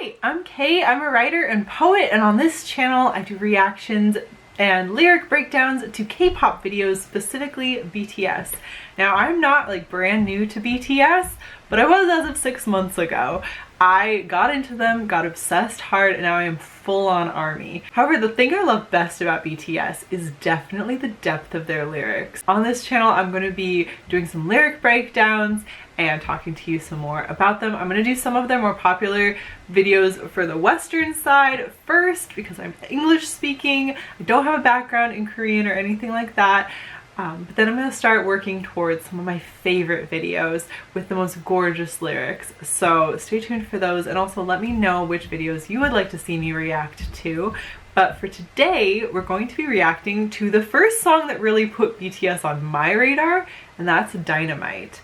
Hi, I'm Kay. I'm a writer and poet, and on this channel I do reactions and lyric breakdowns to K-pop videos, specifically BTS. Now, I'm not like brand new to BTS, but I was as of 6 months ago. I got into them, got obsessed hard, and now I am full-on ARMY. However, the thing I love best about BTS is definitely the depth of their lyrics. On this channel, I'm going to be doing some lyric breakdowns and talking to you some more about them. I'm going to do some of their more popular videos for the Western side first because I'm English speaking. I don't have a background in Korean or anything like that. But then I'm going to start working towards some of my favorite videos with the most gorgeous lyrics. So stay tuned for those, and also let me know which videos you would like to see me react to. But for today, we're going to be reacting to the first song that really put BTS on my radar, and that's Dynamite.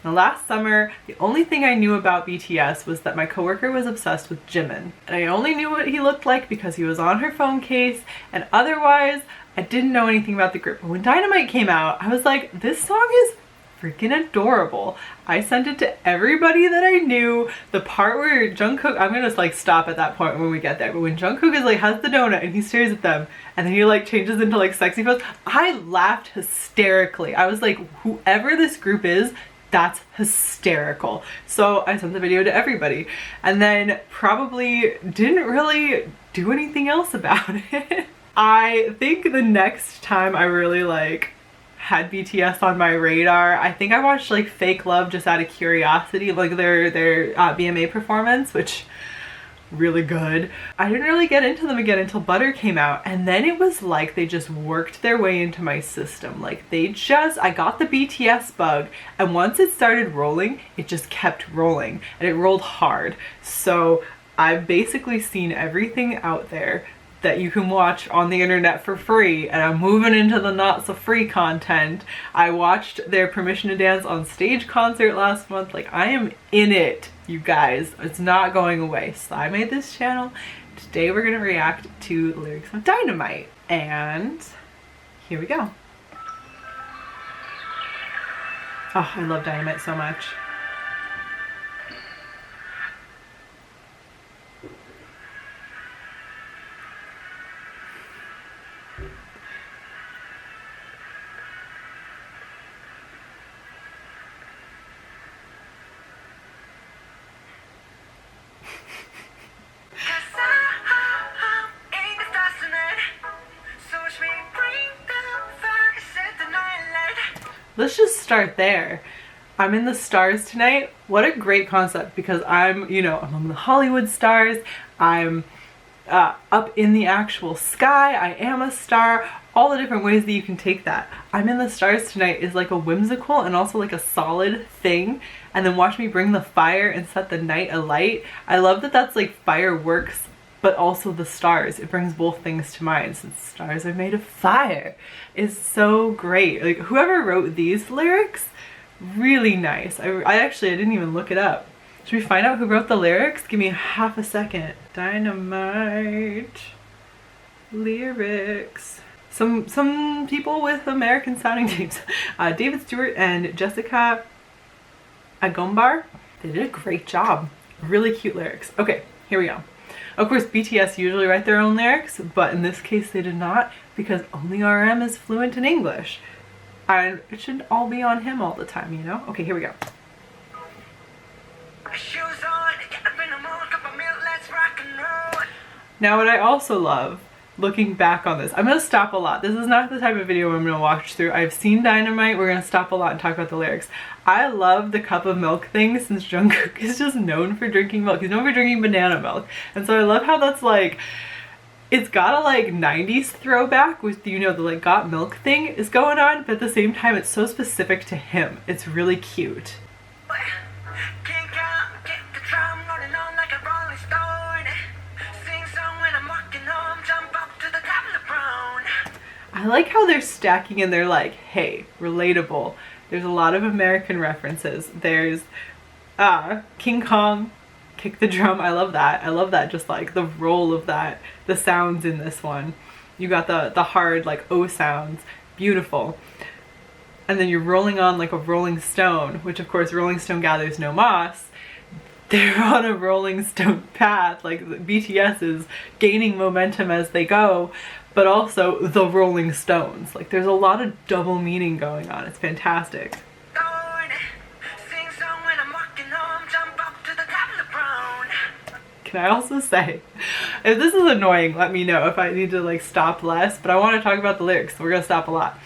Now, last summer, the only thing I knew about BTS was that my coworker was obsessed with Jimin. And I only knew what he looked like because he was on her phone case, and otherwise, I didn't know anything about the group. But when Dynamite came out, I was like, this song is freaking adorable. I sent it to everybody that I knew. The part where Jungkook, I'm gonna like stop at that point when we get there, but when Jungkook is like has the donut and he stares at them and then he like changes into like sexy pose, I laughed hysterically. I was like, whoever this group is, that's hysterical. So I sent the video to everybody and then probably didn't really do anything else about it. I think the next time I really like had BTS on my radar, I think I watched like Fake Love just out of curiosity, like their BMA performance, which really good. I didn't really get into them again until Butter came out, and then it was like they just worked their way into my system. Like I got the BTS bug, and once it started rolling, it just kept rolling, and it rolled hard. So I've basically seen everything out there that you can watch on the internet for free, and I'm moving into the not so free content. I watched their Permission to Dance on Stage concert last month. Like, I am in it, you guys. It's not going away. So I made this channel. Today we're gonna react to the lyrics of Dynamite, and here we go. Oh, I love Dynamite so much. Let's just start there. I'm in the stars tonight. What a great concept, because I'm, you know, among the Hollywood stars. I'm up in the actual sky. I am a star. All the different ways that you can take that. I'm in the stars tonight is like a whimsical and also like a solid thing. And then watch me bring the fire and set the night alight. I love that that's like fireworks, but also the stars. It brings both things to mind, since stars are made of fire. It's so great. Like, whoever wrote these lyrics, really nice. I didn't even look it up. Should we find out who wrote the lyrics? Give me half a second. Dynamite lyrics. Some people with American sounding names. David Stewart and Jessica Agombar. They did a great job. Really cute lyrics. Okay, here we go. Of course, BTS usually write their own lyrics, but in this case they did not, because only RM is fluent in English. And it shouldn't all be on him all the time, you know? Okay, here we go. Now, what I also love, looking back on this, I'm gonna stop a lot. This is not the type of video I'm gonna watch through. I've seen Dynamite. We're gonna stop a lot and talk about the lyrics. I love the cup of milk thing, since Jungkook is just known for drinking milk. He's known for drinking banana milk. And so I love how that's like, it's got a like 90s throwback with, you know, the like got milk thing is going on, but at the same time it's so specific to him. It's really cute. I like how they're stacking and they're like, hey, relatable. There's a lot of American references. There's King Kong, kick the drum. I love that. I love that, just like the roll of that, the sounds in this one. You got the hard like O sounds, beautiful. And then you're rolling on like a rolling stone, which of course Rolling Stone gathers no moss. they're on a Rolling Stone path. Like BTS is gaining momentum as they go, but also the Rolling Stones. Like there's a lot of double meaning going on. It's fantastic. Can I also say, if this is annoying, let me know if I need to like stop less, but I want to talk about the lyrics, so we're gonna stop a lot.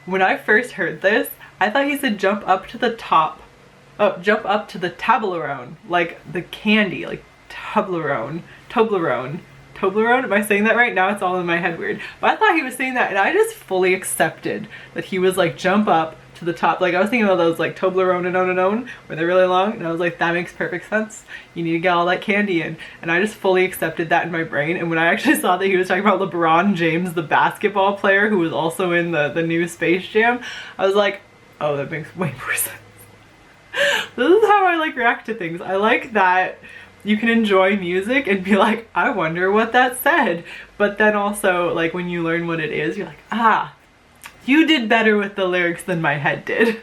When I first heard this, I thought he said jump up to the top. Oh, jump up to the Toblerone, like the candy, like Toblerone. Am I saying that right? Now it's all in my head weird. But I thought he was saying that, and I just fully accepted that he was like jump up to the top. Like I was thinking about those like Toblerone and where they're really long, and I was like, that makes perfect sense. You need to get all that candy in. And I just fully accepted that in my brain. And when I actually saw that he was talking about LeBron James, the basketball player who was also in the new Space Jam, I was like, oh, that makes way more sense. This is how I like react to things. I like that you can enjoy music and be like, I wonder what that said. But then also like when you learn what it is, you're like, ah, you did better with the lyrics than my head did.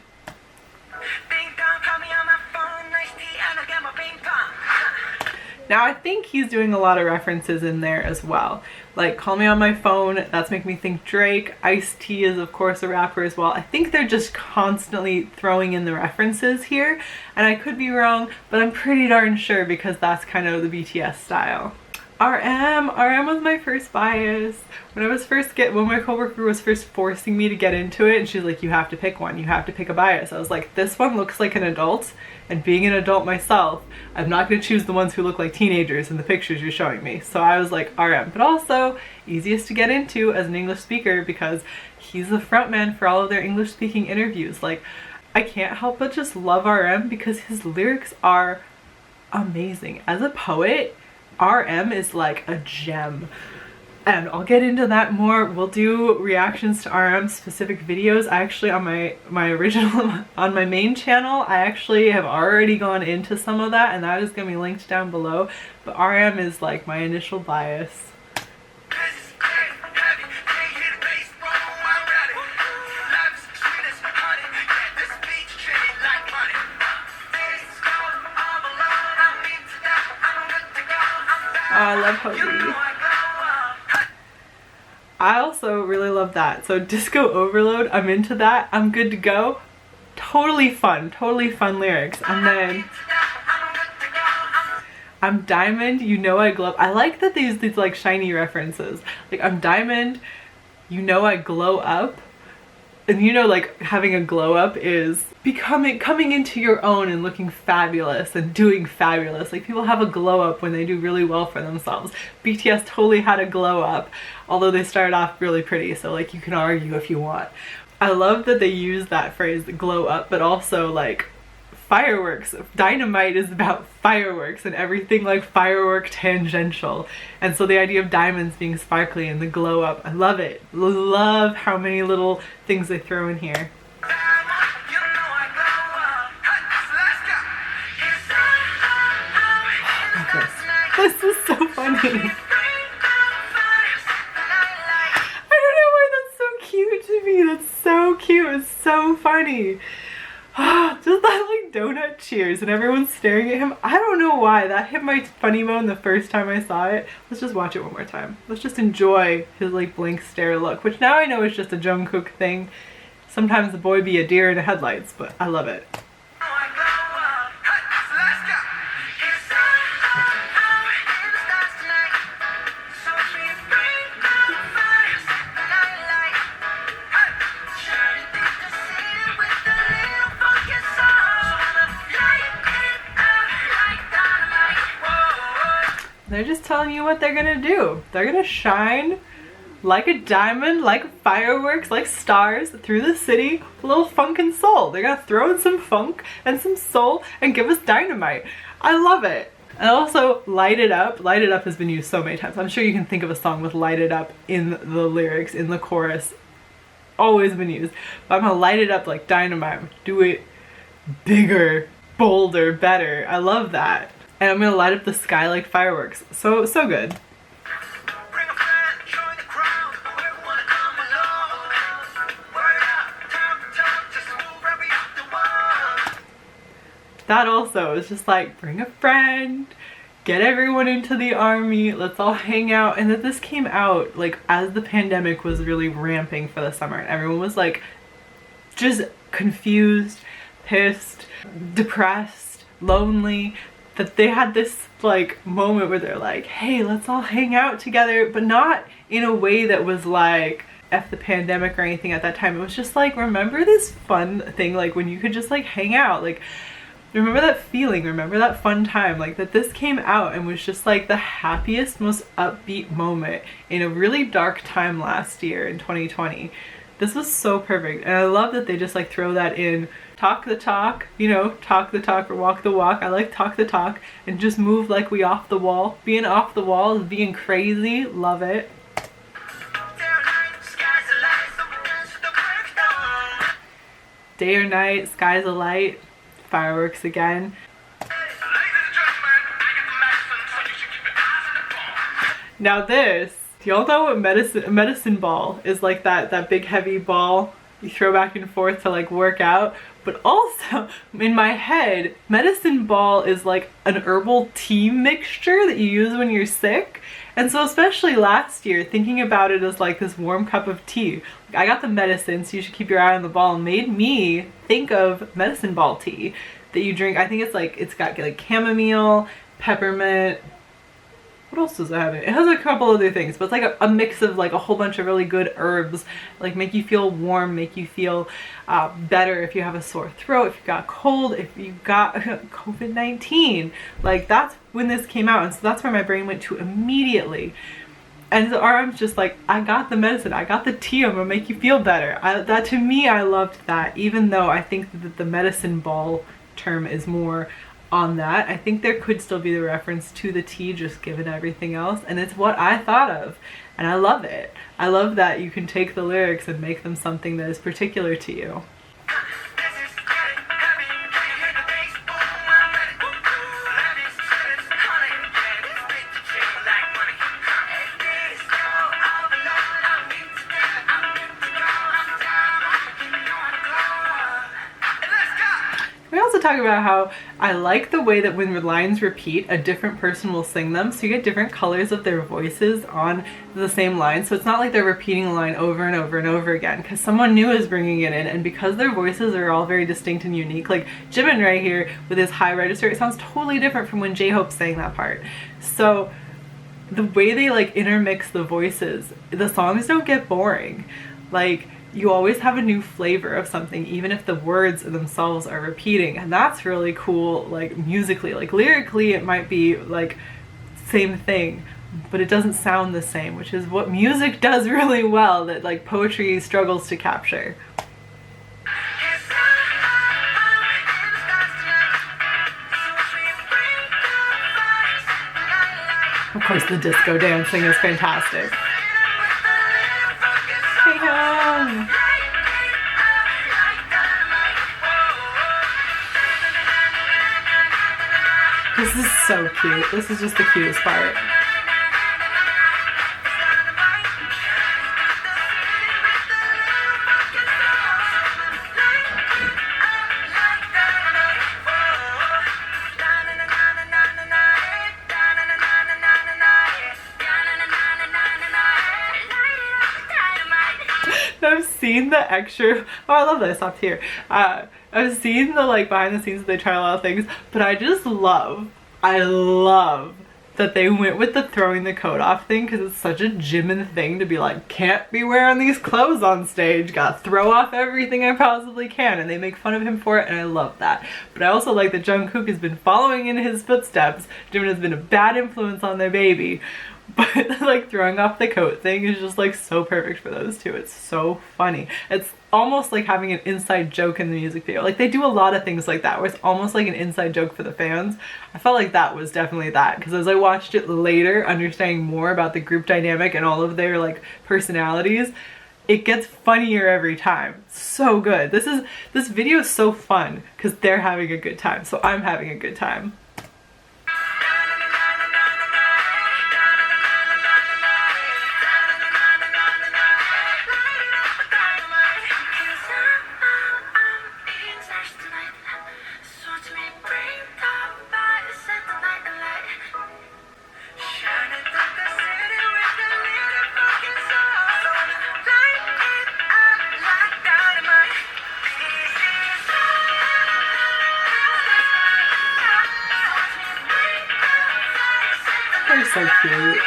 Now I think he's doing a lot of references in there as well. Like Call Me On My Phone, that's making me think Drake. Ice-T is of course a rapper as well. I think they're just constantly throwing in the references here. And I could be wrong, but I'm pretty darn sure because that's kind of the BTS style. RM was my first bias. When my coworker was first forcing me to get into it, and she's like, you have to pick one, you have to pick a bias. I was like, this one looks like an adult, and being an adult myself, I'm not gonna choose the ones who look like teenagers in the pictures you're showing me. So I was like, RM, but also easiest to get into as an English speaker because he's the frontman for all of their English speaking interviews. Like, I can't help but just love RM because his lyrics are amazing. As a poet, RM is like a gem, and I'll get into that more. We'll do reactions to RM specific videos. I actually on my original on my main channel, I actually have already gone into some of that, and that is gonna be linked down below. But RM is like my initial bias. I love Hobie. I also really love that. So Disco Overload, I'm into that. I'm good to go. Totally fun lyrics. And then I'm Diamond, you know I glow. I like that these like shiny references. Like I'm Diamond, you know I glow up. And you know, like having a glow up is coming into your own and looking fabulous and doing fabulous. Like people have a glow up when they do really well for themselves. BTS totally had a glow up, although they started off really pretty. So like you can argue if you want. I love that they use that phrase, glow up, but also like fireworks. Dynamite is about fireworks and everything like firework tangential. And so the idea of diamonds being sparkly and the glow up, I love it. Love how many little things they throw in here. This is so funny. I don't know why that's so cute to me. That's so cute. It's so funny. Just that like donut cheers and everyone's staring at him. I don't know why. That hit my funny bone the first time I saw it. Let's just watch it one more time. Let's just enjoy his like blank stare look, which now I know is just a Jungkook thing. Sometimes the boy be a deer in the headlights, but I love it. They're just telling you what they're gonna do. They're gonna shine like a diamond, like fireworks, like stars through the city, a little funk and soul. They're gonna throw in some funk and some soul and give us dynamite. I love it. And also Light It Up. Light It Up has been used so many times. I'm sure you can think of a song with Light It Up in the lyrics, in the chorus. Always been used. But I'm gonna light it up like dynamite. Do it bigger, bolder, better. I love that. And I'm gonna light up the sky like fireworks. So good. that also is just like, bring a friend, get everyone into the army, let's all hang out. And that this came out like as the pandemic was really ramping for the summer, and everyone was like just confused, pissed, depressed, lonely, that they had this like moment where they're like, hey, let's all hang out together, but not in a way that was like F the pandemic or anything at that time. It was just like, remember this fun thing, like when you could just like hang out, like remember that feeling, remember that fun time, like that this came out and was just like the happiest, most upbeat moment in a really dark time last year in 2020. This was so perfect, and I love that they just like throw that in. Talk the talk, you know, talk the talk or walk the walk. I like talk the talk and just move like we off the wall. Being off the wall is being crazy. Love it. Day or night, sky's alight, fireworks again. Now this, y'all know what medicine ball is, like that big heavy ball you throw back and forth to like work out. But also in my head, medicine ball is like an herbal tea mixture that you use when you're sick. And so especially last year, thinking about it as like this warm cup of tea, like I got the medicine, so you should keep your eye on the ball, made me think of medicine ball tea that you drink. I think it's like, it's got like chamomile, peppermint. What else does it have in it? It has a couple other things, but it's like a mix of like a whole bunch of really good herbs, like make you feel warm, make you feel better if you have a sore throat, if you got cold, if you got COVID-19. Like that's when this came out, and so that's where my brain went to immediately. And so I'm just like, I got the medicine, I got the tea, I'm gonna make you feel better. That to me, I loved that, even though I think that the medicine ball term is more on that. I think there could still be the reference to the tea, just given everything else, and it's what I thought of, and I love it. I love that you can take the lyrics and make them something that is particular to you. We also talk about how I like the way that when the lines repeat, a different person will sing them, so you get different colors of their voices on the same line. So it's not like they're repeating a line over and over and over again, because someone new is bringing it in, and because their voices are all very distinct and unique. Like Jimin right here with his high register, it sounds totally different from when J-Hope sang that part. So the way they like intermix the voices, the songs don't get boring. Like you always have a new flavor of something, even if the words themselves are repeating, and that's really cool. Like musically, like lyrically it might be like same thing, but it doesn't sound the same, which is what music does really well, that like poetry struggles to capture. Of course the disco dancing is fantastic. This is so cute. This is just the cutest part. I've seen the extra, oh I love that I stopped here. I've seen the like behind the scenes that they try a lot of things, but I love that they went with the throwing the coat off thing, because it's such a Jimin thing to be like, can't be wearing these clothes on stage, gotta throw off everything I possibly can, and they make fun of him for it, and I love that. But I also like that Jungkook has been following in his footsteps. Jimin has been a bad influence on their baby, but like throwing off the coat thing is just like so perfect for those two. It's so funny. It's almost like having an inside joke in the music video. Like they do a lot of things like that where it's almost like an inside joke for the fans. I felt like that was definitely that, because as I watched it later, understanding more about the group dynamic and all of their like personalities, it gets funnier every time. So good. This video is so fun because they're having a good time, so I'm having a good time. They're so cute.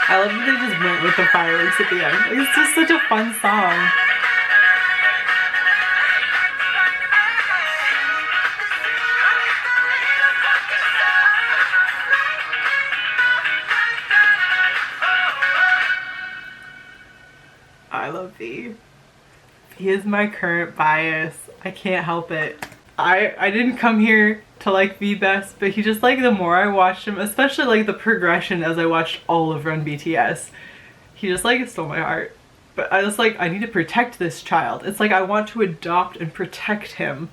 I love that they just went with the fireworks at the end. Like, it's just such a fun song. I love V. He is my current bias. I can't help it. I didn't come here to like V best, but he just, like, the more I watched him, especially like the progression as I watched all of Run BTS, he just, like, stole my heart. But I was like, I need to protect this child. It's like I want to adopt and protect him.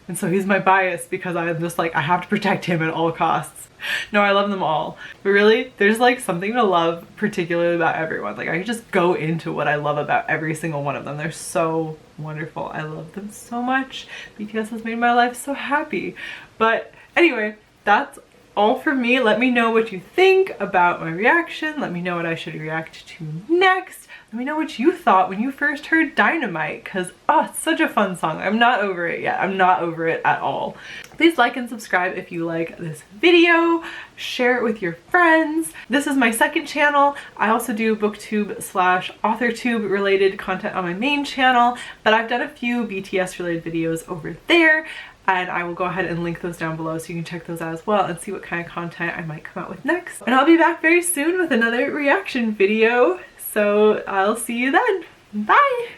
And so he's my bias because I'm just like, I have to protect him at all costs. No, I love them all. But really, there's like something to love particularly about everyone. Like, I could just go into what I love about every single one of them. They're so wonderful. I love them so much. BTS has made my life so happy. But anyway, that's all for me. Let me know what you think about my reaction. Let me know what I should react to next. Let me know what you thought when you first heard Dynamite, because it's such a fun song. I'm not over it yet. I'm not over it at all. Please like and subscribe if you like this video. Share it with your friends. This is my second channel. I also do booktube / authortube related content on my main channel, but I've done a few BTS related videos over there, and I will go ahead and link those down below so you can check those out as well and see what kind of content I might come out with next. And I'll be back very soon with another reaction video. So I'll see you then. Bye!